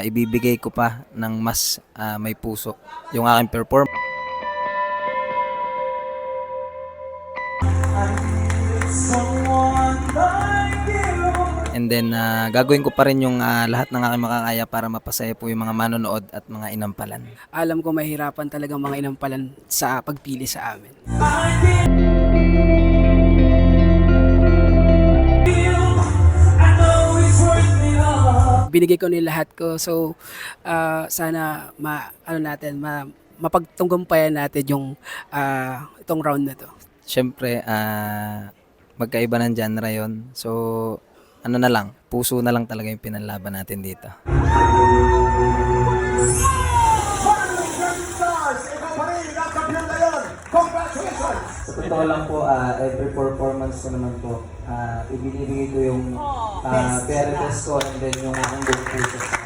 ibibigay ko pa ng mas may puso yung aking performance. And then gagawin ko pa rin yung lahat ng aking makakaya para mapasaya po yung mga manonood at mga inampalan. Alam ko mahirapan talaga mga inampalan sa pagpili sa amin. Binigay ko nila lahat ko, so sana mapagtunggumpayan natin yung itong round na to. Siyempre, magkaiba ng genre yun. So, ano na lang, puso na lang talaga yung pinanlaban natin dito. Sa totoo lang po, every performance ko naman po, ibinibigay ko yung very best ko and then yung akong buong puso.